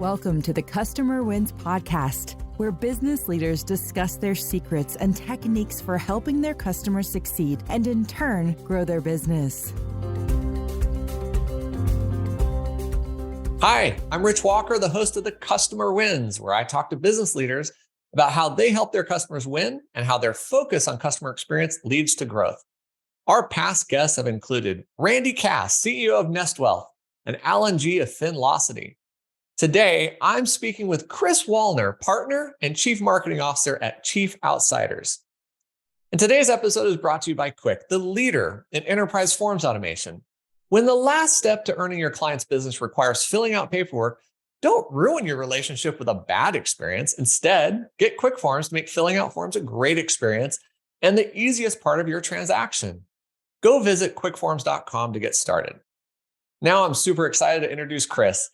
Welcome to the Customer Wins podcast, where business leaders discuss their secrets and techniques for helping their customers succeed and in turn grow their business. Hi, I'm Rich Walker, the host of the Customer Wins, where I talk to business leaders about how they help their customers win and how their focus on customer experience leads to growth. Our past guests have included Randy Cass, CEO of Nest Wealth, and Alan G. of Finlocity. Today, I'm speaking with Chris Wallner, partner and chief marketing officer at Chief Outsiders. And today's episode is brought to you by Quik, the leader in enterprise forms automation. When the last step to earning your client's business requires filling out paperwork, don't ruin your relationship with a bad experience. Instead, get Quik Forms to make filling out forms a great experience and the easiest part of your transaction. Go visit quikforms.com to get started. Now I'm super excited to introduce Chris.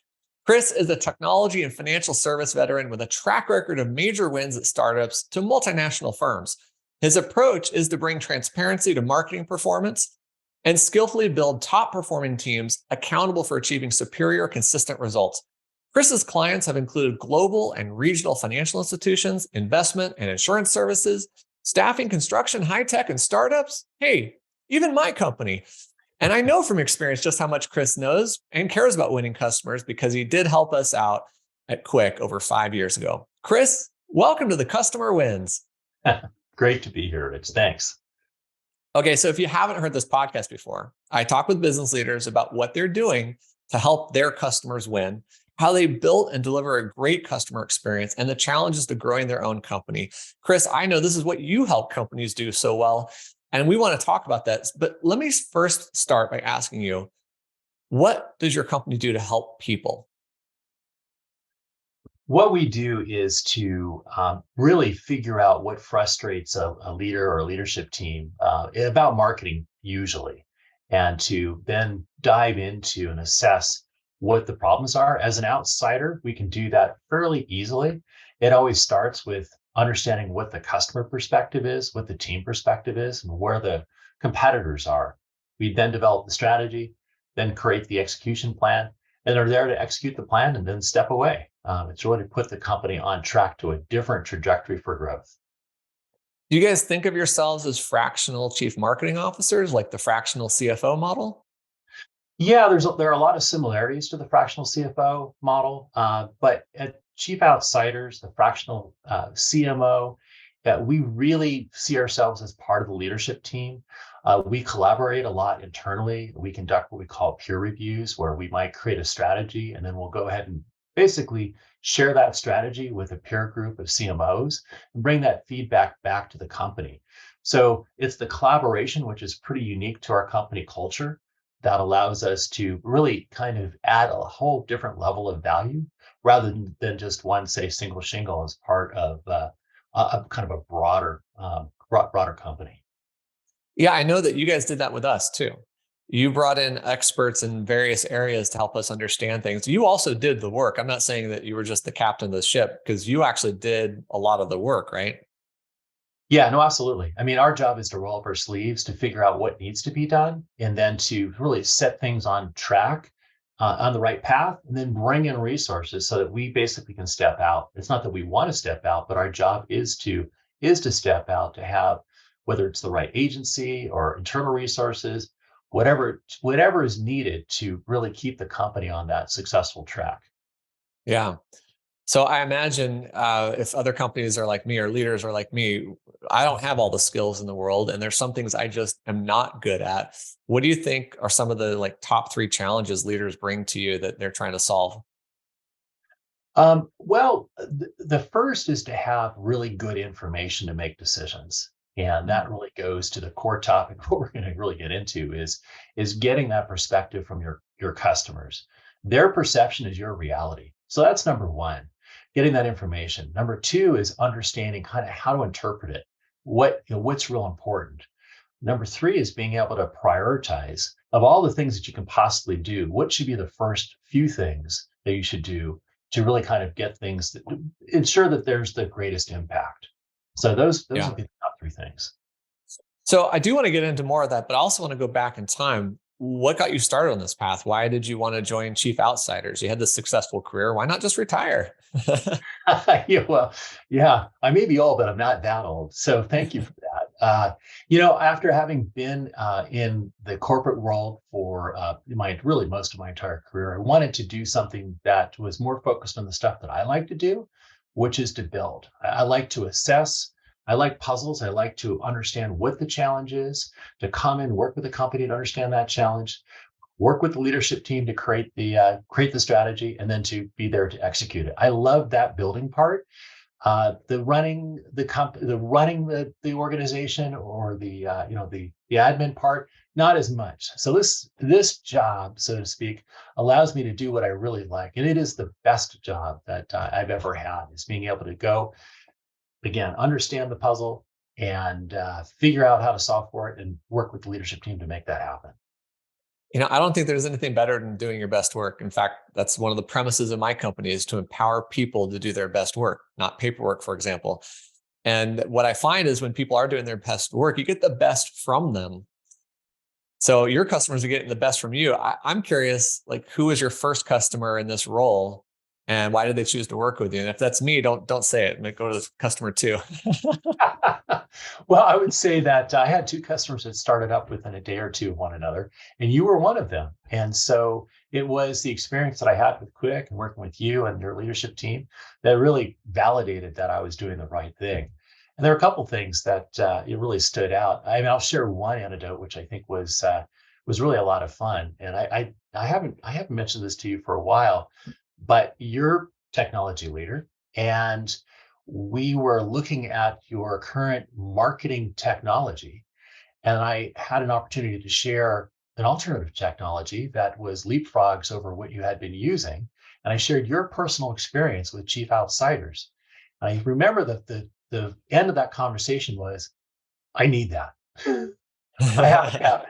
Chris is a technology and financial service veteran with a track record of major wins at startups to multinational firms. His approach is to bring transparency to marketing performance and skillfully build top-performing teams accountable for achieving superior, consistent results. Chris's clients have included global and regional financial institutions, investment and insurance services, staffing, construction, high-tech, and startups. Hey, even my company. And I know from experience just how much Chris knows and cares about winning customers because he did help us out at Quik over 5 years ago. Chris, welcome to the Customer Wins. Great to be here, Rich. Thanks. Okay, so if you haven't heard this podcast before, I talk with business leaders about what they're doing to help their customers win, how they built and deliver a great customer experience, and the challenges to growing their own company. Chris, I know this is what you help companies do so well, and we want to talk about that. But let me first start by asking you, what does your company do to help people? What we do is to really figure out what frustrates a leader or a leadership team about marketing usually, and to then dive into and assess what the problems are. As an outsider, we can do that fairly easily. It always starts with understanding what the customer perspective is, what the team perspective is, and where the competitors are. We then develop the strategy, then create the execution plan, and are there to execute the plan and then step away. It's really to put the company on track to a different trajectory for growth. Do you guys think of yourselves as fractional chief marketing officers, like the fractional CFO model? Yeah, there are a lot of similarities to the fractional CFO model, but at Chief Outsiders, the fractional CMO, we really see ourselves as part of the leadership team. We collaborate a lot internally. We conduct what we call peer reviews, where we might create a strategy, and then we'll go ahead and basically share that strategy with a peer group of CMOs and bring that feedback back to the company. So it's the collaboration, which is pretty unique to our company culture, that allows us to really kind of add a whole different level of value rather than just one, say, single shingle as part of a kind of a broader company. Yeah, I know that you guys did that with us too. You brought in experts in various areas to help us understand things. You also did the work. I'm not saying that you were just the captain of the ship, because you actually did a lot of the work, right? Yeah, no, absolutely. I mean, our job is to roll up our sleeves to figure out what needs to be done, and then to really set things on track, on the right path, and then bring in resources so that we basically can step out. It's not that we want to step out, but our job is to step out, to have, whether it's the right agency or internal resources, whatever is needed to really keep the company on that successful track. Yeah. So I imagine if other companies are like me or leaders are like me, I don't have all the skills in the world, and there's some things I just am not good at. What do you think are some of the top 3 challenges leaders bring to you that they're trying to solve? Well, the first is to have really good information to make decisions. And that really goes to the core topic. What we're going to really get into is getting that perspective from your customers. Their perception is your reality. So that's number one, getting that information. Number 2 is understanding kind of how to interpret it. What's real important. Number 3 is being able to prioritize of all the things that you can possibly do. What should be the first few things that you should do to really kind of get things that ensure that there's the greatest impact. So those would be the top 3 things. So I do want to get into more of that, but I also want to go back in time. what got you started on this path? Why did you want to join Chief Outsiders? You had this successful career. Why not just retire? Yeah, well, yeah, I may be old, but I'm not that old. So thank you for that. After having been in the corporate world for really most of my entire career, I wanted to do something that was more focused on the stuff that I like to do, which is to build. I like to assess. I like puzzles. I like to understand what the challenge is, to come and work with the company to understand that challenge, work with the leadership team to create the strategy, and then to be there to execute it. I love that building part. The running the organization, or the admin part, not as much. So this job, so to speak, allows me to do what I really like, and it is the best job that I've ever had. Is being able to go again, understand the puzzle, and figure out how to solve for it, and work with the leadership team to make that happen. I don't think there's anything better than doing your best work. In fact, that's one of the premises of my company, is to empower people to do their best work, not paperwork, for example. And what I find is when people are doing their best work, you get the best from them. So your customers are getting the best from you. I'm curious, like, who was your first customer in this role, and why did they choose to work with you? And if that's me, don't say it. Go to the customer too. Well, I would say that I had two customers that started up within a day or two of one another, and you were one of them. And so it was the experience that I had with Quik and working with you and your leadership team that really validated that I was doing the right thing. And there are a couple of things that it really stood out. I mean, I'll share one anecdote, which I think was really a lot of fun. And I haven't mentioned this to you for a while, but you're technology leader, and we were looking at your current marketing technology, and I had an opportunity to share an alternative technology that was leapfrogs over what you had been using. And I shared your personal experience with Chief Outsiders. And I remember that the end of that conversation was, I need that. I have to have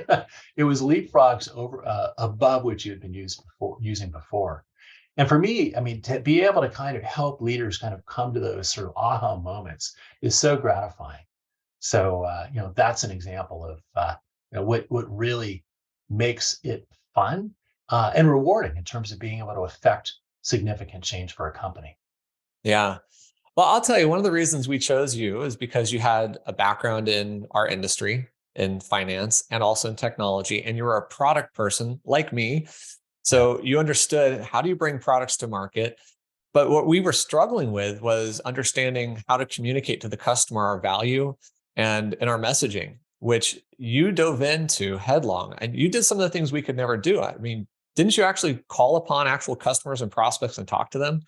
that. It was leapfrogs over above what you had been using before. And for me, I mean, to be able to kind of help leaders kind of come to those sort of aha moments is so gratifying. So, that's an example of what really makes it fun and rewarding in terms of being able to affect significant change for a company. Yeah. Well, I'll tell you, one of the reasons we chose you is because you had a background in our industry, in finance, and also in technology, and you were a product person like me. Yeah. So you understood, how do you bring products to market? But what we were struggling with was understanding how to communicate to the customer our value and in our messaging, which you dove into headlong. And you did some of the things we could never do. I mean, didn't you actually call upon actual customers and prospects and talk to them?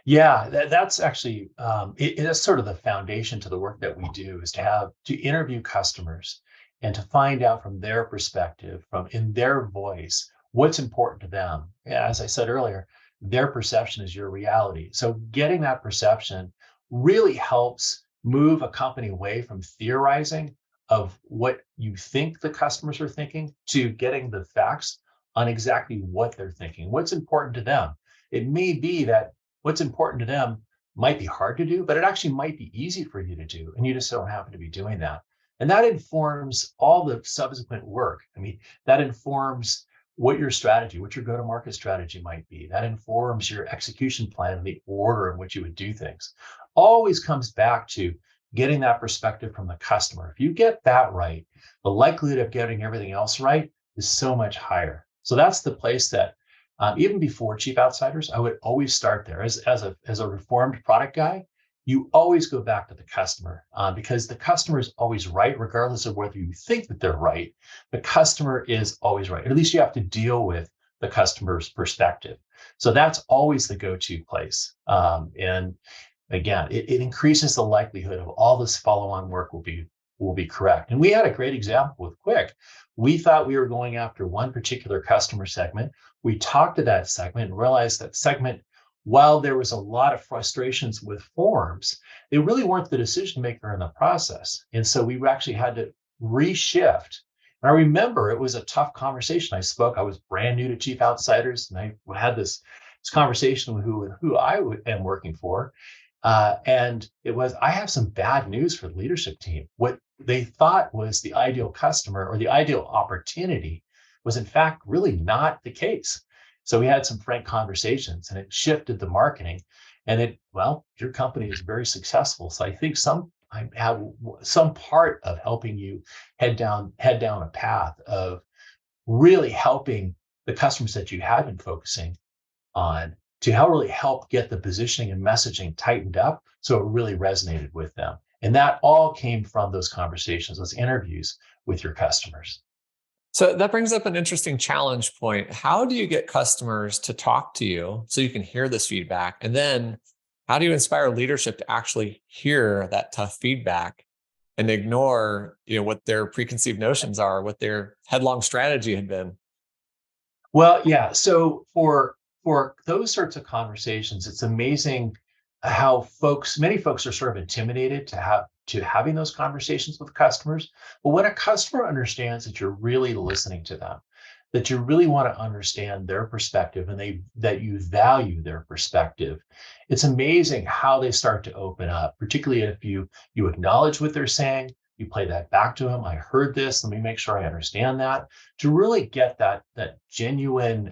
Yeah, that's actually it is sort of the foundation to the work that we do, is to interview customers and to find out from their perspective, from in their voice, what's important to them. As I said earlier, their perception is your reality. So getting that perception really helps move a company away from theorizing of what you think the customers are thinking, to getting the facts on exactly what they're thinking, what's important to them. It may be that what's important to them might be hard to do, but it actually might be easy for you to do, and you just don't happen to be doing that. And that informs all the subsequent work. I mean, that informs what your strategy, what your go-to-market strategy might be. That informs your execution plan and the order in which you would do things. Always comes back to getting that perspective from the customer. If you get that right, the likelihood of getting everything else right is so much higher. So that's the place that even before Chief Outsiders, I would always start there. As a reformed product guy, you always go back to the customer, because the customer is always right, regardless of whether you think that they're right. The customer is always right. At least you have to deal with the customer's perspective. So that's always the go-to place. And again, it increases the likelihood of all this follow-on work will be correct. And we had a great example with Quik. We thought we were going after one particular customer segment. We talked to that segment and realized that segment, while there was a lot of frustrations with forms, they really weren't the decision maker in the process. And so we actually had to reshift. And I remember it was a tough conversation. I was brand new to Chief Outsiders, and I had this conversation with who I am working for. And it was, I have some bad news for the leadership team. What they thought was the ideal customer or the ideal opportunity was in fact really not the case. So we had some frank conversations and it shifted the marketing and your company is very successful. So I think I have some part of helping you head down a path of really helping the customers that you had been focusing on to really help get the positioning and messaging tightened up so it really resonated with them. And that all came from those conversations, those interviews with your customers. So that brings up an interesting challenge point. How do you get customers to talk to you so you can hear this feedback? And then how do you inspire leadership to actually hear that tough feedback and ignore, what their preconceived notions are, what their headlong strategy had been? Well, yeah. So for those sorts of conversations, it's amazing how many folks are sort of intimidated to having those conversations with customers. But when a customer understands that you're really listening to them, that you really want to understand their perspective and that you value their perspective, it's amazing how they start to open up, particularly if you acknowledge what they're saying, you play that back to them. I heard this. Let me make sure I understand that to really get that genuine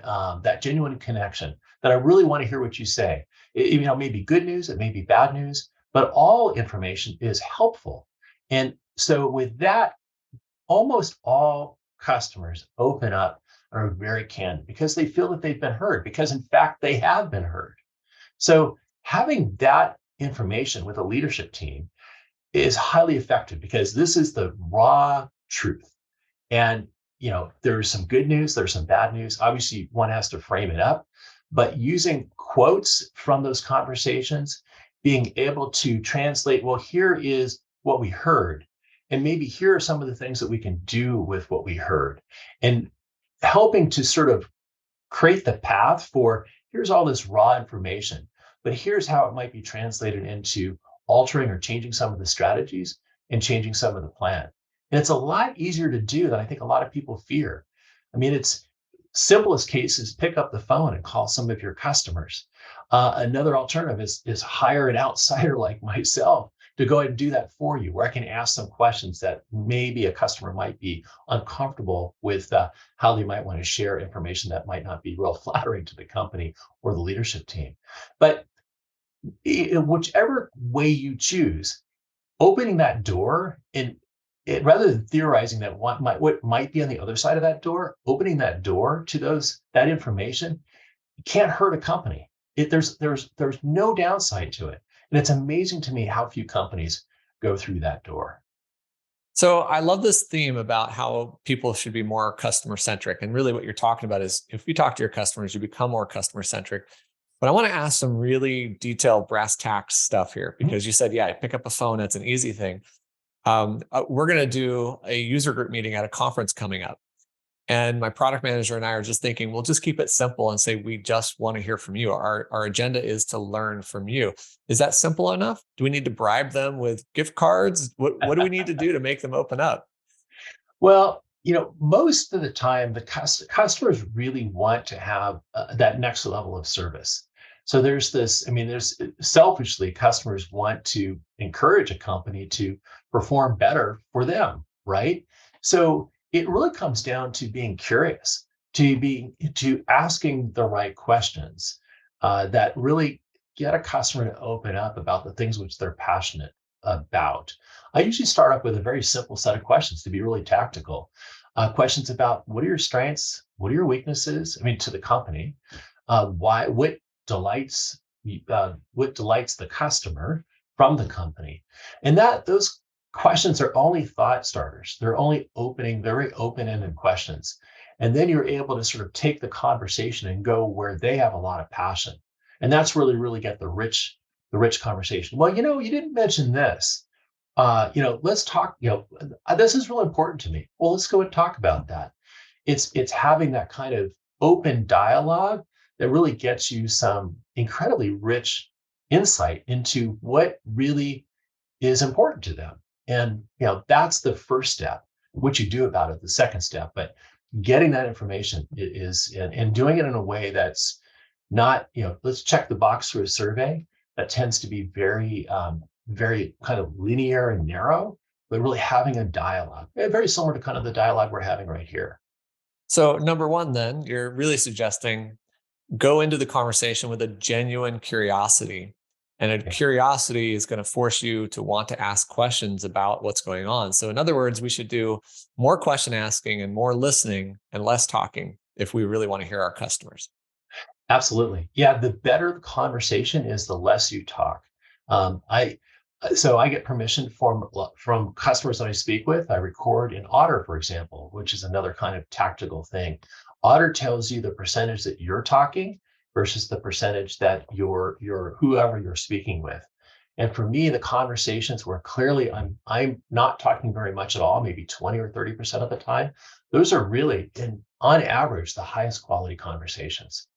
connection that I really want to hear what you say. It may be good news, it may be bad news, but all information is helpful. And so with that, almost all customers open up and are very candid because they feel that they've been heard, because in fact they have been heard. So having that information with a leadership team is highly effective because this is the raw truth. And there's some good news, there's some bad news. Obviously, one has to frame it up, but using quotes from those conversations, being able to translate, well, here is what we heard, and maybe here are some of the things that we can do with what we heard, and helping to sort of create the path for here's all this raw information, but here's how it might be translated into altering or changing some of the strategies and changing some of the plan. And it's a lot easier to do than I think a lot of people fear. I mean, it's simplest case is pick up the phone and call some of your customers. Another alternative is hire an outsider like myself to go ahead and do that for you, where I can ask some questions that maybe a customer might be uncomfortable with, how they might want to share information that might not be real flattering to the company or the leadership team. But whichever way you choose, opening that door and rather than theorizing that what might be on the other side of that door, opening that door to that information can't hurt a company. There's no downside to it, and it's amazing to me how few companies go through that door. So I love this theme about how people should be more customer centric. And really what you're talking about is if you talk to your customers, you become more customer centric. But I want to ask some really detailed brass tacks stuff here Mhm. because you said, yeah, pick up a phone. That's an easy thing. We're going to do a user group meeting at a conference coming up. And my product manager and I are just thinking, we'll just keep it simple and say, we just want to hear from you. Our agenda is to learn from you. Is that simple enough? Do we need to bribe them with gift cards? What do we need to do to make them open up? Well, most of the time, the customers really want to have that next level of service. So there's this, I mean, there's selfishly, customers want to encourage a company to perform better for them, right? So it really comes down to being curious, to asking the right questions that really get a customer to open up about the things which they're passionate about. I usually start up with a very simple set of questions to be really tactical. Questions about what are your strengths, what are your weaknesses? I mean, to the company, what delights what delights the customer from the company, and that those questions are only thought starters. They're only very open-ended questions, and then you're able to sort of take the conversation and go where they have a lot of passion, and that's really get the rich conversation. Well, you didn't mention this. Let's talk. This is really important to me. Well, let's go and talk about that. It's having that kind of open dialogue that really gets you some incredibly rich insight into what really is important to them. And that's the first step. What you do about it, the second step. But getting that information and doing it in a way that's not, let's check the box through a survey. That tends to be very kind of linear and narrow. but really having a dialogue, very similar to kind of the dialogue we're having right here. So, number one, then, you're really suggesting go into the conversation with a genuine curiosity. And a Okay. curiosity is going to force you to want to ask questions about what's going on. So, in other words, we should do more question asking and more listening and less talking if we really want to hear our customers. Absolutely. Yeah, the better the conversation is, the less you talk. I so I get permission from customers that I speak with. I record in Otter, for example, which is another kind of tactical thing. Otter tells you the percentage that you're talking versus the percentage that your whoever you're speaking with. And for me, the conversations where clearly I'm not talking very much at all, maybe 20 or 30% of the time, those are really, on average, the highest quality conversations.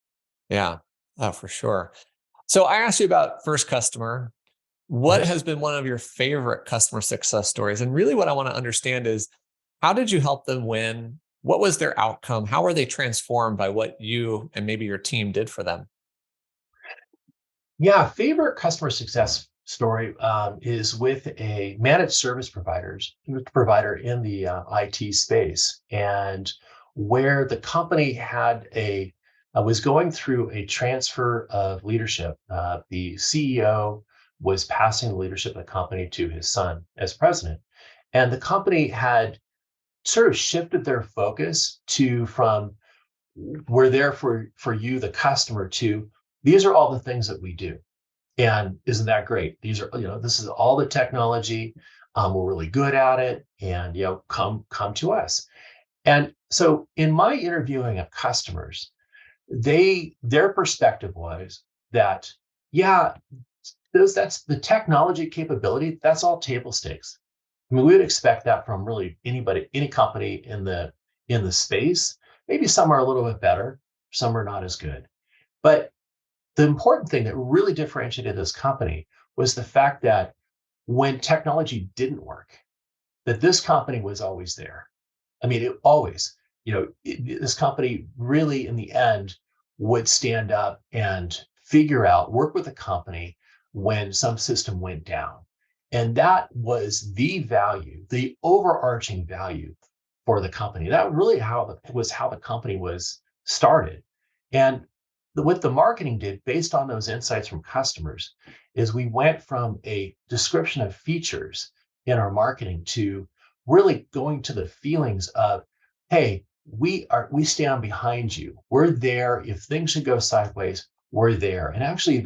Yeah, oh, for sure. So, I asked you about first customer. What has been one of your favorite customer success stories? And really, what I want to understand is how did you help them win? What was their outcome? How were they transformed by what you and maybe your team did for them? Yeah, favorite customer success story is with a managed service provider in the IT space, and where the company had a was going through a transfer of leadership. The CEO was passing the leadership of the company to his son as president, and the company had sort of shifted their focus to from we're there for you, the customer, to these are all the things that we do, and isn't that great? These are, this is all the technology. We're really good at it, and come to us. And so, in my interviewing of customers, their perspective was that, yeah, that's the technology capability. That's all table stakes. I mean, we would expect that from really anybody, any company in the space. Maybe some are a little bit better, some are not as good. But the important thing that really differentiated this company was the fact that when technology didn't work, that this company was always there. I mean, it always, this company really, in the end, would stand up and work with the company when some system went down. And that was the value, the overarching value for the company. That really was how the company was started. And what the marketing did based on those insights from customers is we went from a description of features in our marketing to really going to the feelings of, hey, we stand behind you. We're there. If things should go sideways, we're there. And actually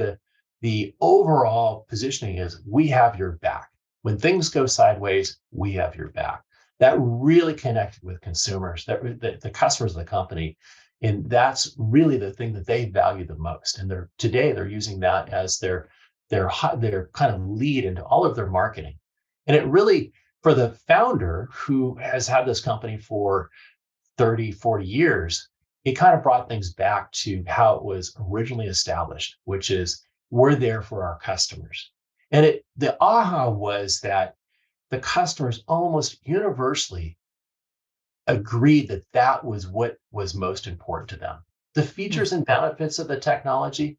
the overall positioning is we have your back. When things go sideways, we have your back. That really connected with consumers, the customers of the company. And that's really the thing that they value the most. And they're using that as their kind of lead into all of their marketing. And it really, for the founder who has had this company for 30, 40 years, it kind of brought things back to how it was originally established, which is we're there for our customers. And the aha was that the customers almost universally agreed that that was what was most important to them. The Hmm. features and benefits of the technology,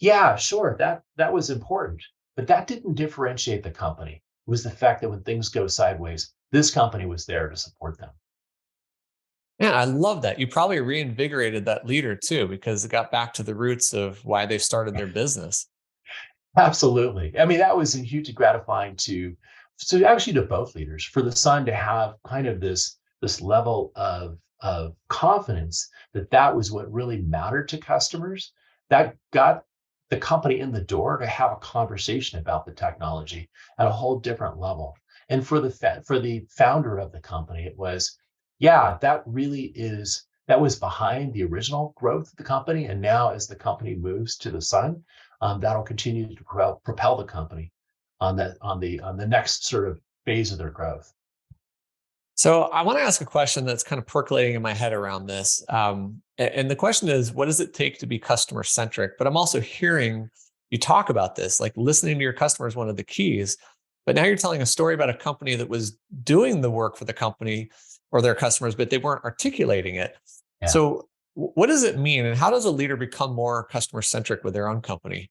yeah, sure, that was important, but that didn't differentiate the company. It was the fact that when things go sideways, this company was there to support them. Man, I love that. You probably reinvigorated that leader too, because it got back to the roots of why they started their business. Absolutely. I mean, that was hugely gratifying to actually to both leaders, for the son to have kind of this level of confidence that that was what really mattered to customers. That got the company in the door to have a conversation about the technology at a whole different level. And for the founder of the company, it was, yeah, that was behind the original growth of the company. And now, as the company moves to the sun, that'll continue to propel the company on the next sort of phase of their growth. So I want to ask a question that's kind of percolating in my head around this. And the question is, what does it take to be customer centric? But I'm also hearing you talk about this, like listening to your customer is one of the keys. But now you're telling a story about a company that was doing the work for the company or their customers, but they weren't articulating it. Yeah. So what does it mean? And how does a leader become more customer centric with their own company?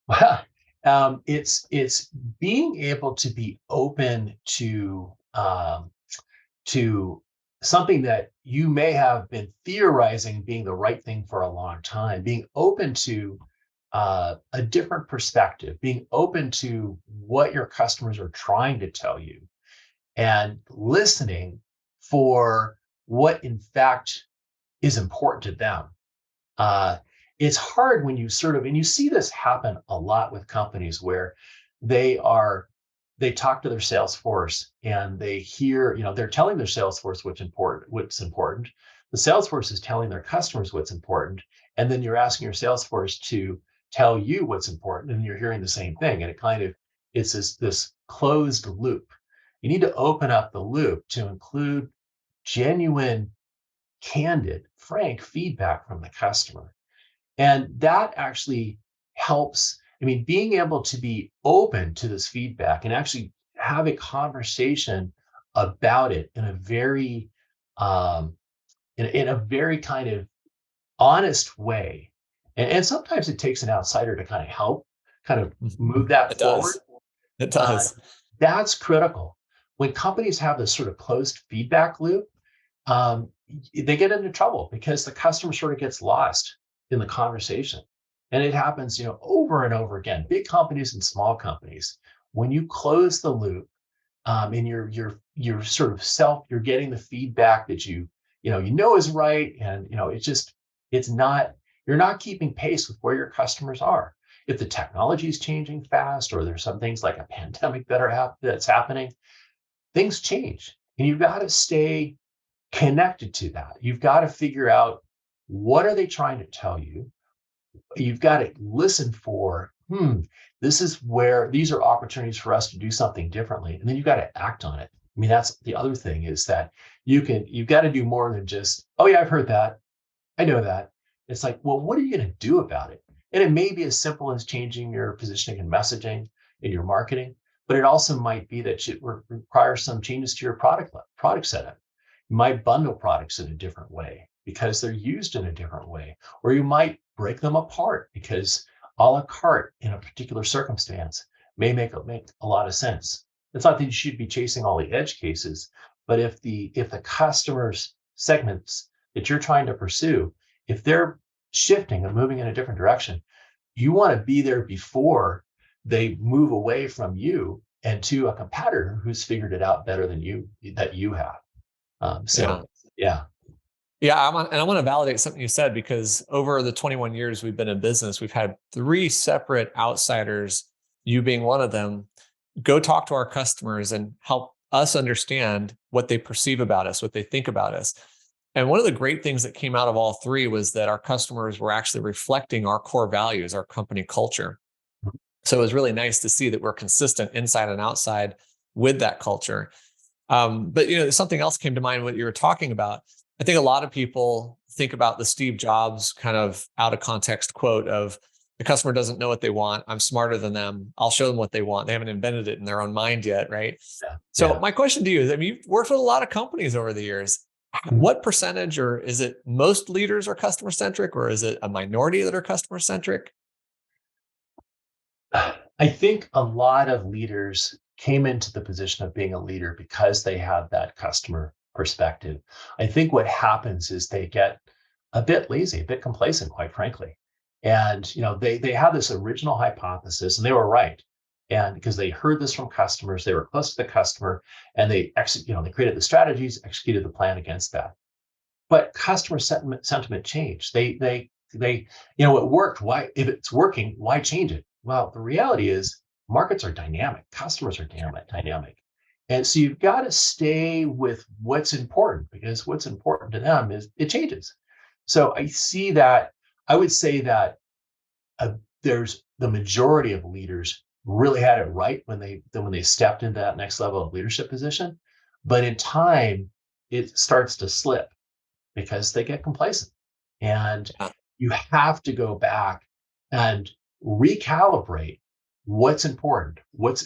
Well, It's being able to be open to something that you may have been theorizing being the right thing for a long time, being open to a different perspective, being open to what your customers are trying to tell you, and listening for what in fact is important to them. Uh, it's hard when you sort of, and you see this happen a lot with companies where they are, they talk to their sales force and they hear, they're telling their sales force what's important. The sales force is telling their customers what's important. And then you're asking your sales force to tell you what's important, and you're hearing the same thing. And it's this closed loop. You need to open up the loop to include genuine, candid, frank feedback from the customer. And that actually helps. I mean, being able to be open to this feedback and actually have a conversation about it in a very, in a very kind of honest way. And sometimes it takes an outsider to kind of help, kind of move that It forward. does. It Uh, does. that's critical. When companies have this sort of closed feedback loop, they get into trouble because the customer sort of gets lost in the conversation. And it happens, over and over again, big companies and small companies. When you close the loop, and you're sort of you're getting the feedback that you know is right, and it's not, you're not keeping pace with where your customers are. If the technology is changing fast, or there's some things like a pandemic that's happening, things change, and you've got to stay connected to that. You've got to figure out, what are they trying to tell you? You've got to listen for, these are opportunities for us to do something differently. And then you've got to act on it. I mean, that's the other thing, is that you've got to do more than just, oh yeah, I've heard that, I know that. It's like, well, what are you going to do about it? And it may be as simple as changing your positioning and messaging in your marketing, but it also might be that it requires some changes to your product setup. You might bundle products in a different way because they're used in a different way, or you might break them apart because a la carte in a particular circumstance may make a lot of sense. It's not that you should be chasing all the edge cases, but if the customers segments that you're trying to pursue, if they're shifting and moving in a different direction, you want to be there before they move away from you and to a competitor who's figured it out better than you have. Yeah. Yeah. Yeah, I want to validate something you said, because over the 21 years we've been in business, we've had 3 separate outsiders, you being one of them, go talk to our customers and help us understand what they perceive about us, what they think about us. And one of the great things that came out of all 3 was that our customers were actually reflecting our core values, our company culture. So it was really nice to see that we're consistent inside and outside with that culture. But something else came to mind what you were talking about. I think a lot of people think about the Steve Jobs kind of out of context quote of, the customer doesn't know what they want, I'm smarter than them, I'll show them what they want. They haven't invented it in their own mind yet, right? Yeah. So Yeah. my question to you is, I mean, you've worked with a lot of companies over the years. Mhm. What percentage, or is it most leaders are customer centric, or is it a minority that are customer centric? I think a lot of leaders came into the position of being a leader because they had that customer perspective. I think what happens is they get a bit lazy, a bit complacent, quite frankly. And they had this original hypothesis, and they were right. And because they heard this from customers, they were close to the customer, and they created the strategies, executed the plan against that. But customer sentiment changed. It worked. Why, if it's working, why change it? Well, the reality is markets are dynamic, customers are dynamic. And so you've got to stay with what's important, because what's important to them is it changes. So I would say that uh, there's the majority of leaders really had it right when they stepped into that next level of leadership position. But in time, it starts to slip because they get complacent. And Yeah. you have to go back and recalibrate what's important. What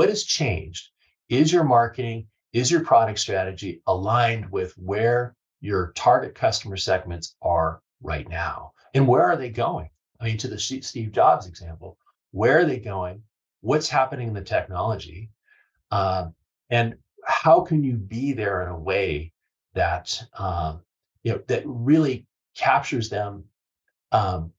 has changed? Is your marketing, is your product strategy aligned with where your target customer segments are right now? And where are they going? I mean, to the Steve Jobs example, where are they going, what's happening in the technology, and how can you be there in a way that that really captures them um,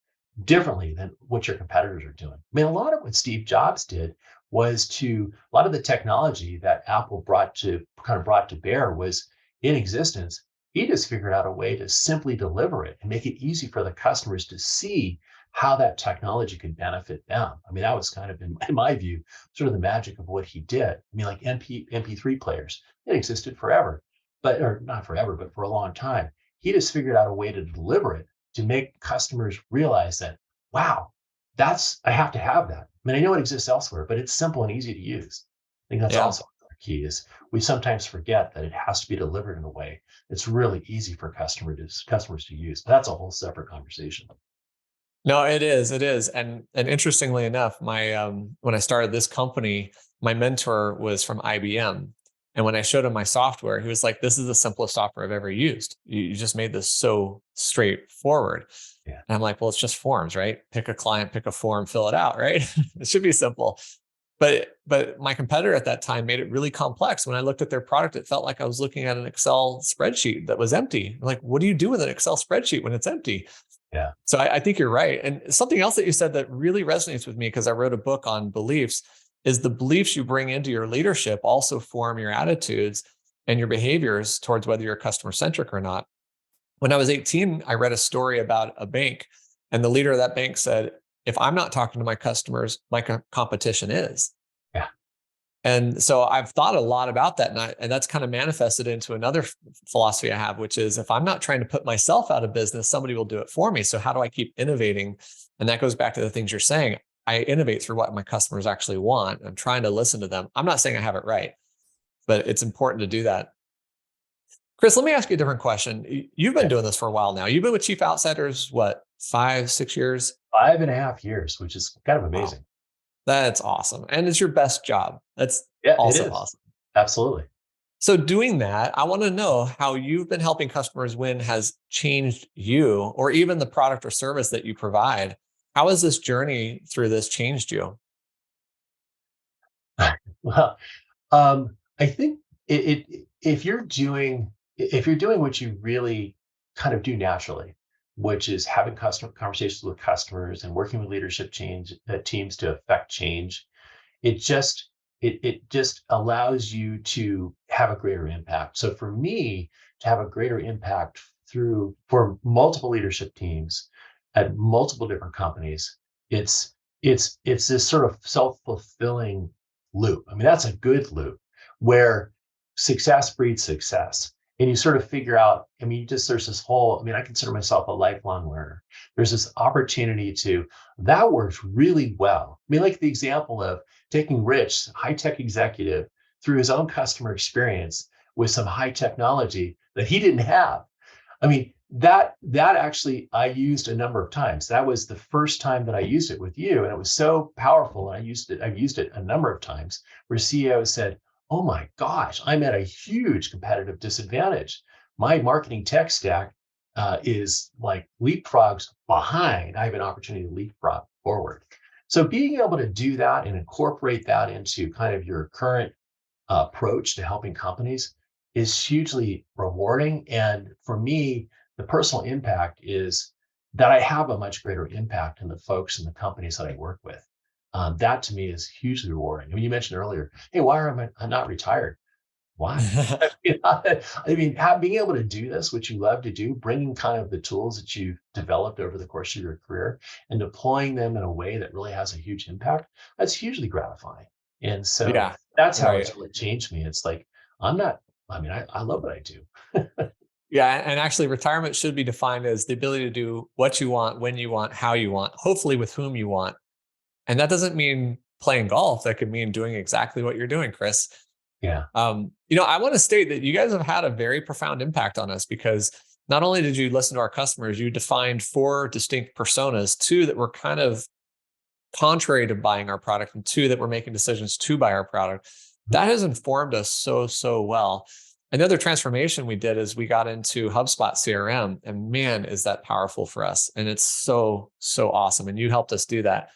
differently than what your competitors are doing. I mean, a lot of what Steve Jobs did was a lot of the technology that Apple brought to bear was in existence. He just figured out a way to simply deliver it and make it easy for the customers to see how that technology could benefit them. I mean, that was kind of, in my view, sort of the magic of what he did. I mean, like MP3 players, it existed forever, or not forever, but for a long time. He just figured out a way to deliver it to make customers realize that, wow, I have to have that. I mean, I know it exists elsewhere, but it's simple and easy to use. I think that's Yeah. also the key is we sometimes forget that it has to be delivered in a way that's really easy for customers to use. But that's a whole separate conversation. No, it is. It is. And interestingly enough, my when I started this company, my mentor was from IBM. And when I showed him my software, he was like, "This is the simplest software I've ever used. You just made this so straightforward." Yeah. And I'm like, "Well, it's just forms, right? Pick a client, pick a form, fill it out, right? It should be simple." But my competitor at that time made it really complex. When I looked at their product, it felt like I was looking at an Excel spreadsheet that was empty. I'm like, what do you do with an Excel spreadsheet when it's empty? Yeah. So I think you're right. And something else that you said that really resonates with me, because I wrote a book on beliefs, is the beliefs you bring into your leadership also form your attitudes and your behaviors towards whether you're customer centric or not. When I was 18, I read a story about a bank, and the leader of that bank said, "If I'm not talking to my customers, my competition is." Yeah. And so I've thought a lot about that. And that's kind of manifested into another philosophy I have, which is if I'm not trying to put myself out of business, somebody will do it for me. So how do I keep innovating? And that goes back to the things you're saying. I innovate through what my customers actually want. I'm trying to listen to them. I'm not saying I have it right, but it's important to do that. Chris, let me ask you a different question. You've been Okay. doing this for a while now. You've been with Chief Outsiders, what, 5, 6 years? 5.5 years, which is kind of Wow. amazing. That's awesome. And it's your best job. That's Yeah, it also is. awesome. Absolutely. So doing that, I want to know how you've been helping customers win has changed you, or even the product or service that you provide. How has this journey through this changed you? Well, I think if you're doing what you really kind of do naturally, which is having customer conversations with customers and working with leadership teams to affect change, it just allows you to have a greater impact. So for me to have a greater impact for multiple leadership teams at multiple different companies, it's this sort of self-fulfilling loop. I mean, that's a good loop where success breeds success. And you sort of figure out, I mean, there's this whole, I mean, I consider myself a lifelong learner. There's this opportunity that works really well. I mean, like the example of taking Rich, high-tech executive, through his own customer experience with some high technology that he didn't have. I mean, that actually I used a number of times. That was the first time that I used it with you, and it was so powerful. And I've used it a number of times where CEOs said, "Oh my gosh, I'm at a huge competitive disadvantage. My marketing tech stack is like leapfrogs behind. I have an opportunity to leapfrog forward." So being able to do that and incorporate that into kind of your current approach to helping companies is hugely rewarding. And for me, the personal impact is that I have a much greater impact in the folks and the companies that I work with. That to me is hugely rewarding. I mean, you mentioned earlier, hey, why am I not retired? Why? I mean, being able to do this, which you love to do, bringing kind of the tools that you've developed over the course of your career and deploying them in a way that really has a huge impact, that's hugely gratifying. And so Yeah, that's how right. it's really changed me. It's like, I love what I do. Yeah, and actually retirement should be defined as the ability to do what you want, when you want, how you want, hopefully with whom you want. And that doesn't mean playing golf. That could mean doing exactly what you're doing, Chris. Yeah. I want to state that you guys have had a very profound impact on us, because not only did you listen to our customers, you defined 4 distinct personas, 2 that were kind of contrary to buying our product, and 2 that were making decisions to buy our product. That has informed us so, so well. Another transformation we did is we got into HubSpot CRM, and man, is that powerful for us. And it's so, so awesome. And you helped us do that.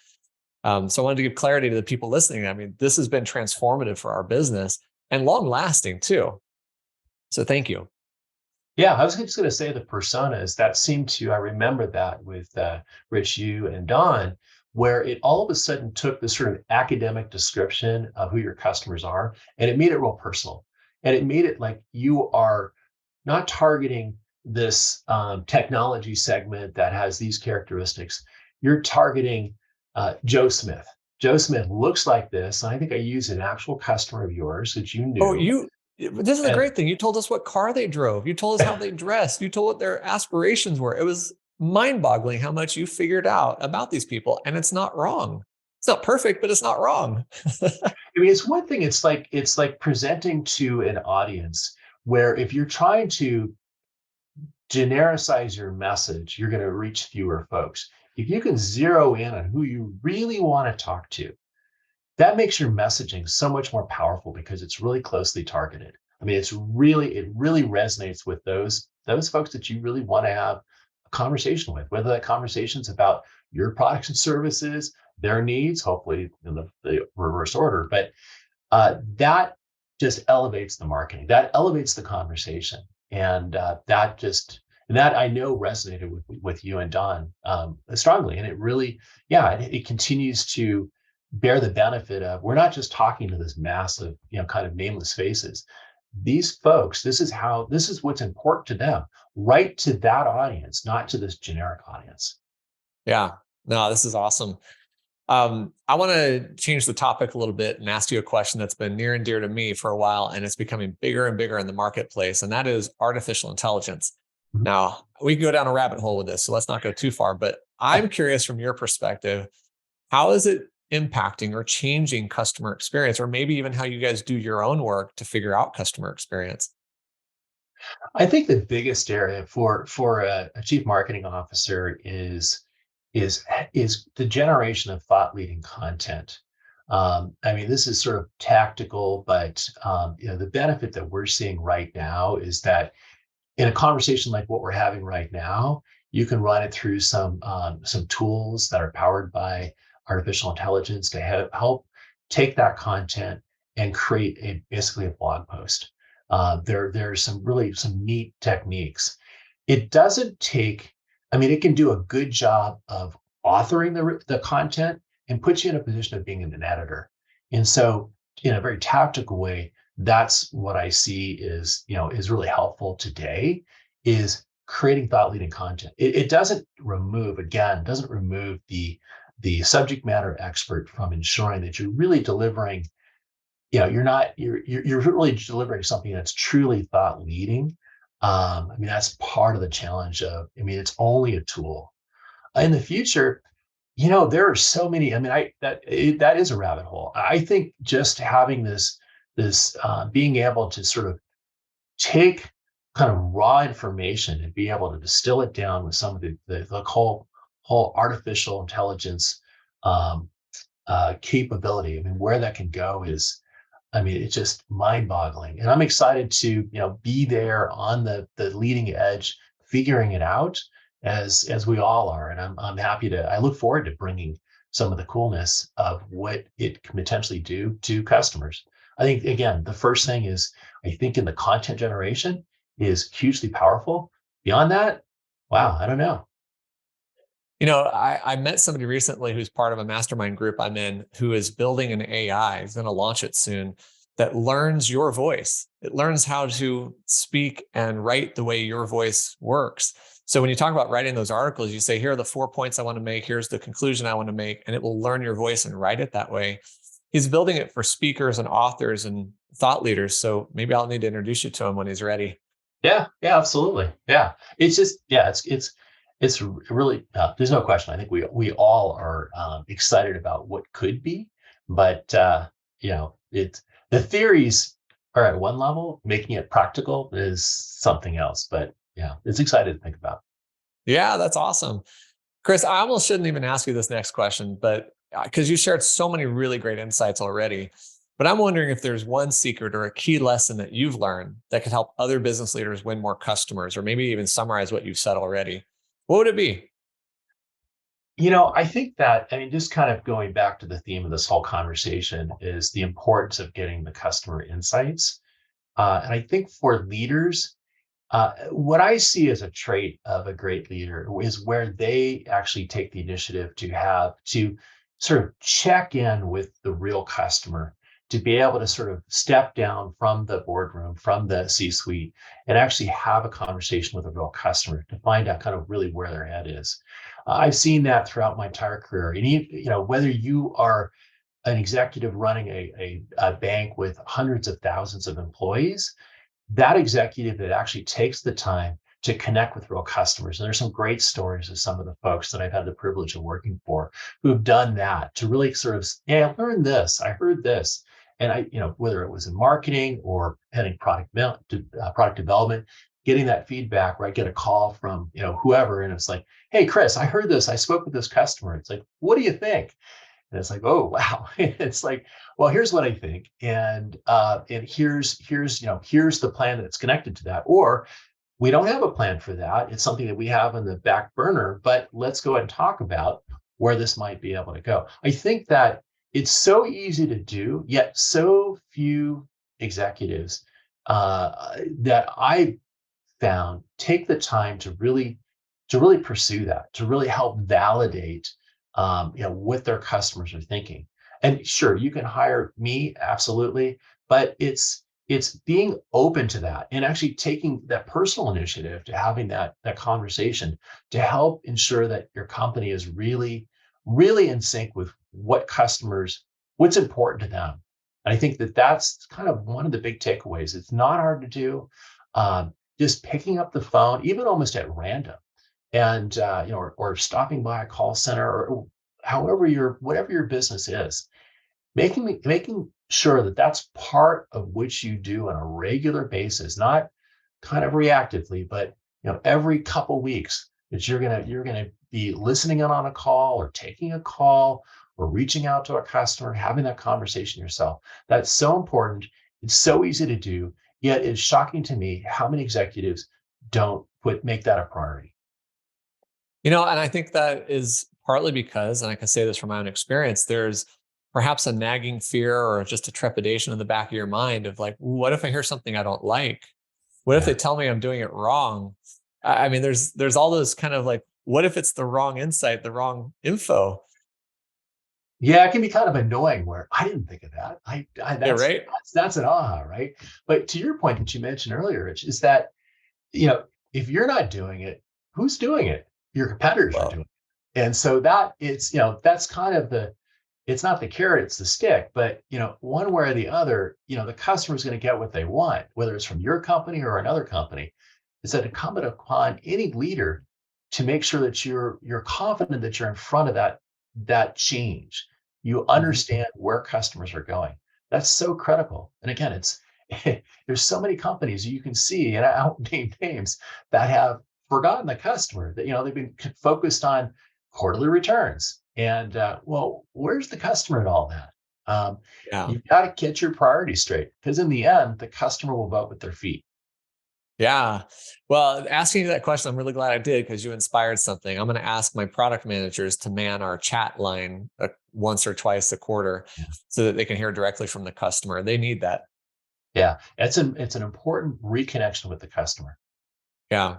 So I wanted to give clarity to the people listening. I mean, this has been transformative for our business and long lasting too. So thank you. Yeah, I was just going to say the personas that seemed to, I remember that with Rich, you and Don, where it all of a sudden took this sort of academic description of who your customers are, and it made it real personal. And it made it like you are not targeting this technology segment that has these characteristics. You're targeting Joe Smith. Joe Smith looks like this. And I think I used an actual customer of yours that you Oh, knew. this is a And great thing. You told us what car they drove. You told us how they dressed. You told what their aspirations were. It was mind boggling how much you figured out about these people. And it's not wrong. It's not perfect, but it's not wrong. I mean, it's one thing. It's like presenting to an audience where if you're trying to genericize your message, you're going to reach fewer folks. If you can zero in on who you really want to talk to, that makes your messaging so much more powerful because it's really closely targeted. I mean, it really resonates with those folks that you really want to have a conversation with, whether that conversation's about your products and services, their needs, hopefully in the reverse order, but that just elevates the marketing. That elevates the conversation, and that I know resonated with you and Don strongly. And it really, yeah, it continues to bear the benefit of we're not just talking to this massive, kind of nameless faces. These folks, this is what's important to them, right to that audience, not to this generic audience. Yeah. No, this is awesome. I want to change the topic a little bit and ask you a question that's been near and dear to me for a while, and it's becoming bigger and bigger in the marketplace, and that is artificial intelligence. Mhm. Now, we can go down a rabbit hole with this, so let's not go too far, but I'm curious from your perspective, how is it impacting or changing customer experience, or maybe even how you guys do your own work to figure out customer experience? I think the biggest area for a chief marketing officer is is the generation of thought leading content. I mean, this is sort of tactical, but the benefit that we're seeing right now is that in a conversation like what we're having right now, you can run it through some tools that are powered by artificial intelligence to help take that content and create basically a blog post. There's some neat techniques. It doesn't take. I mean, it can do a good job of authoring the content and put you in a position of being an editor. And so, in a very tactical way, that's what I see is really helpful today is creating thought leading content. It doesn't remove the subject matter expert from ensuring that you're really delivering, you're really delivering something that's truly thought leading. I mean, that's part of the challenge I mean, it's only a tool. In the future, there are so many. I mean, that is a rabbit hole. I think just having this being able to sort of take kind of raw information and be able to distill it down with some of the whole artificial intelligence um, capability. I mean, where that can go is, I mean, it's just mind-boggling. And I'm excited to, be there on the leading edge, figuring it out as we all are. And I'm happy I look forward to bringing some of the coolness of what it can potentially do to customers. I think again, the first thing is I think in the content generation is hugely powerful. Beyond that, wow, I don't know. I met somebody recently who's part of a mastermind group I'm in who is building an AI, he's going to launch it soon, that learns your voice. It learns how to speak and write the way your voice works. So when you talk about writing those articles, you say, here are the 4 points I want to make. Here's the conclusion I want to make. And it will learn your voice and write it that way. He's building it for speakers and authors and thought leaders. So maybe I'll need to introduce you to him when he's ready. Yeah, yeah, absolutely. Yeah, it's just yeah, it's really there's no question. I think we all are excited about what could be, but it's the theories are at one level. Making it practical is something else. But yeah, it's exciting to think about. Yeah, that's awesome. Chris, I almost shouldn't even ask you this next question, but because you shared so many really great insights already. But I'm wondering if there's one secret or a key lesson that you've learned that could help other business leaders win more customers, or maybe even summarize what you've said already. What would it be? I think that, I mean, just kind of going back to the theme of this whole conversation is the importance of getting the customer insights. And I think for leaders, what I see as a trait of a great leader is where they actually take the initiative to sort of check in with the real customer, to be able to sort of step down from the boardroom, from the C-suite, and actually have a conversation with a real customer to find out kind of really where their head is. I've seen that throughout my entire career, and whether you are an executive running a bank with hundreds of thousands of employees, that executive that actually takes the time to connect with real customers. And there's some great stories of some of the folks that I've had the privilege of working for who have done that to really sort of, yeah, I learned this, I heard this. And whether it was in marketing or heading product development, getting that feedback where I get a call from, whoever, and it's like, hey, Chris, I heard this, I spoke with this customer. It's like, what do you think? And it's like, oh wow. It's like, well, here's what I think, and here's the plan that's connected to that. Or we don't have a plan for that. It's something that we have in the back burner, but let's go ahead and talk about where this might be able to go. I think that it's so easy to do, yet so few executives that I found take the time to really pursue that, to really help validate what their customers are thinking. And sure, you can hire me, absolutely, but it's being open to that and actually taking that personal initiative to having that conversation to help ensure that your company is really, really in sync with what's important to them. And I think that that's kind of one of the big takeaways. It's not hard to do. Just picking up the phone, even almost at random, and or stopping by a call center, or whatever your business is, making sure that that's part of which you do on a regular basis, not kind of reactively, but every couple weeks, that you're gonna be listening in on a call, or taking a call, or reaching out to a customer, having that conversation yourself. That's so important. It's so easy to do, yet it's shocking to me how many executives don't make that a priority. And I think that is partly because, and I can say this from my own experience, there's perhaps a nagging fear or just a trepidation in the back of your mind of like, what if I hear something I don't like? What if they Yeah. tell me I'm doing it wrong? I mean, there's all those kind of like, what if it's the wrong insight, the wrong info? Yeah, it can be kind of annoying where I didn't think of that. I Yeah, that's right. that's an aha, right? But to your point that you mentioned earlier, Rich, is that you know if you're not doing it, who's doing it? Your competitors are Well, doing it, and so that that's kind of it's not the carrot, it's the stick. But one way or the other, the customer's going to get what they want, whether it's from your company or another company. It's incumbent upon any leader to make sure that you're confident that you're in front of that change. You mhm. understand where customers are going. That's so critical. And again, it's there's so many companies you can see, and I won't name names, that have forgotten the customer. That they've been focused on quarterly returns, and well, where's the customer in all that? Yeah. You've got to get your priorities straight, because in the end, the customer will vote with their feet. Yeah. Well, asking you that question, I'm really glad I did because you inspired something. I'm going to ask my product managers to man our chat line once or twice a quarter Yeah, so that they can hear directly from the customer. They need that. yeah. It's an important reconnection with the customer. Yeah.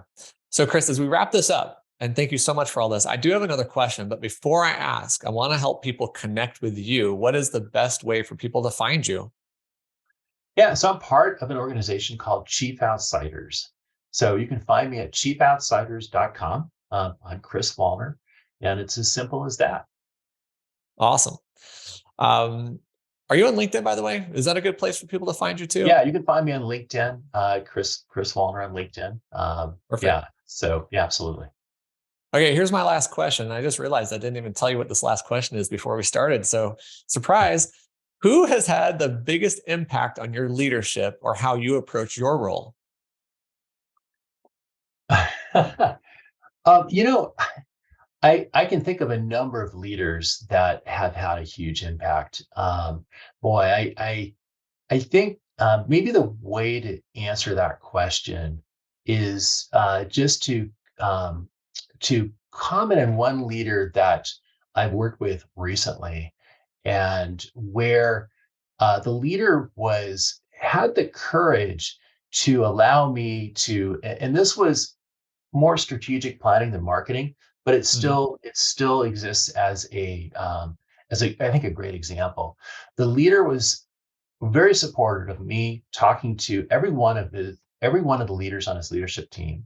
So, Chris, as we wrap this up, and thank you so much for all this, I do have another question. But before I ask, I want to help people connect with you. What is the best way for people to find you? Yeah, so I'm part of an organization called Chief Outsiders. So you can find me at chiefoutsiders.com. I'm Chris Wallner, and it's as simple as that. Awesome. Um, are you on LinkedIn, by the way? Is that a good place for people to find you too? Yeah, you can find me on LinkedIn, Chris Wallner on LinkedIn. Perfect. Yeah, so yeah, absolutely. Okay, here's my last question. I just realized I didn't even tell you what this last question is before we started. So, surprise, who has had the biggest impact on your leadership or how you approach your role? um, you know, I can think of a number of leaders that have had a huge impact. Boy, I think maybe the way to answer that question is just um, to comment on one leader that I've worked with recently, and where the leader had the courage to allow me to, and this was more strategic planning than marketing, but it still exists as a I think a great example. The leader was very supportive of me talking to every one of the leaders on his leadership team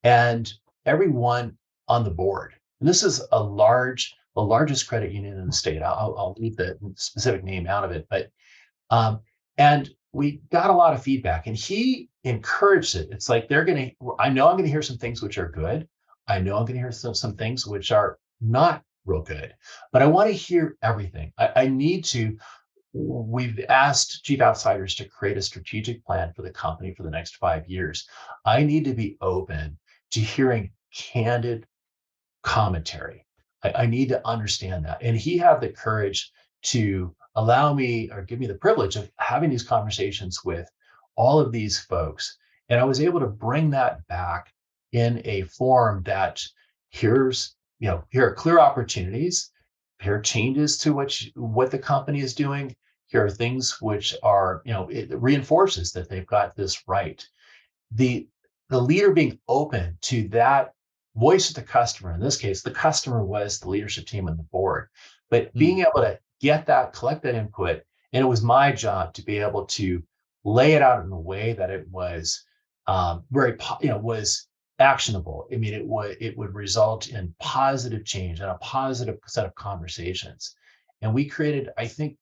and everyone on the board. And this is the largest credit union in the state. I'll leave the specific name out of it, but and we got a lot of feedback, and he encouraged it. It's like I know I'm going to hear some things which are good. I know I'm going to hear some things which are not real good, but I want to hear everything. I need to. We've asked chief outsiders to create a strategic plan for the company for the next 5 years. I need to be open to hearing candid commentary. I need to understand that. And he had the courage to allow me or give me the privilege of having these conversations with all of these folks. And I was able to bring that back in a form that here are clear opportunities, here are changes to what the company is doing. Here are things which are, it reinforces that they've got this right. The leader being open to that voice of the customer, in this case, the customer was the leadership team and the board, but being able to collect that input. And it was my job to be able to lay it out in a way that it was was actionable. I mean, it would result in positive change and a positive set of conversations. And we created, I think,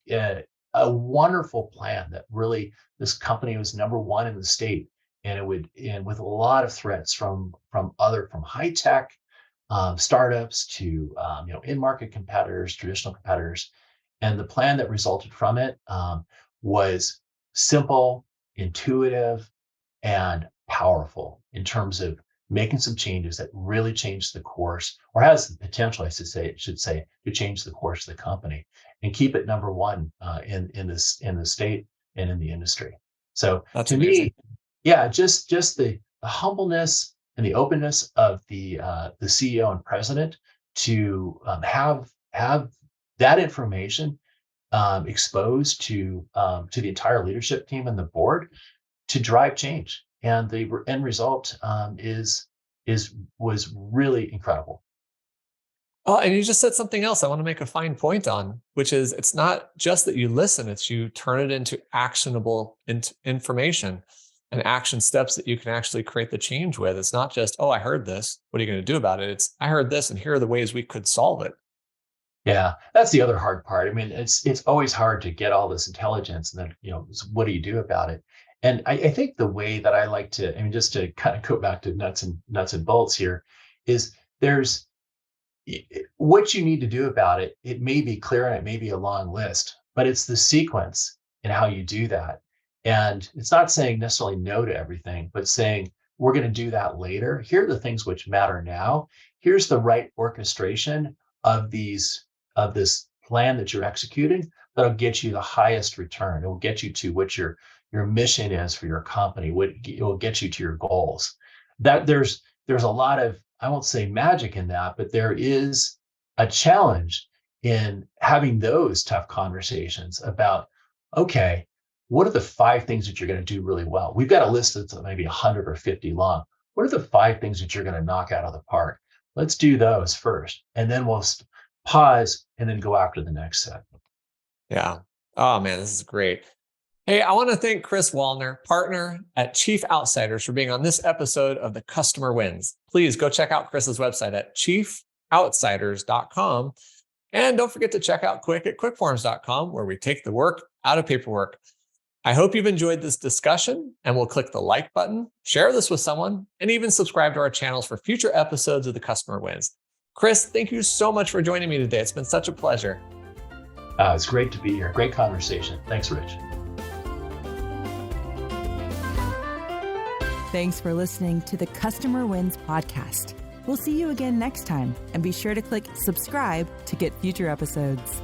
a wonderful plan that really this company was number one in the state. And with a lot of threats from high tech startups to in-market competitors, traditional competitors. And the plan that resulted from it was simple, intuitive, and powerful in terms of making some changes that really changed the course, or has the potential, I should say, to change the course of the company and keep it number one in the state and in the industry. So That's to amazing. me, yeah, just the humbleness and the openness of the CEO and president to have that information exposed to the entire leadership team and the board to drive change, and the end result was really incredible. Oh, and you just said something else I want to make a fine point on, which is it's not just that you listen, it's you turn it into actionable information and action steps that you can actually create the change with. It's not just, oh, I heard this, what are you going to do about it? It's, I heard this, and here are the ways we could solve it. Yeah, that's the other hard part. I mean, it's always hard to get all this intelligence, and then what do you do about it? And I think the way that I like to, I mean, just to kind of go back to nuts and bolts here, is there's what you need to do about it. It may be clear and it may be a long list, but it's the sequence and how you do that. And it's not saying necessarily no to everything, but saying we're going to do that later. Here are the things which matter now. Here's the right orchestration of this plan that you're executing that'll get you the highest return. It will get you to what your mission is for your company. It will get you to your goals. That there's a lot of, I won't say magic in that, but there is a challenge in having those tough conversations about, okay, what are the 5 things that you're going to do really well? We've got a list that's maybe 100 or 50 long. What are the 5 things that you're going to knock out of the park? Let's do those first, and then we'll pause and then go after the next set. Yeah. Oh man, this is great. Hey, I want to thank Chris Wallner, partner at Chief Outsiders, for being on this episode of the Customer Wins. Please go check out Chris's website at chiefoutsiders.com. And don't forget to check out Quik at quickforms.com, where we take the work out of paperwork. I hope you've enjoyed this discussion, and will click the like button, share this with someone, and even subscribe to our channels for future episodes of the Customer Wins. Chris, thank you so much for joining me today. It's been such a pleasure. It's great to be here. Great conversation. Thanks, Rich. Thanks for listening to the Customer Wins podcast. We'll see you again next time, and be sure to click subscribe to get future episodes.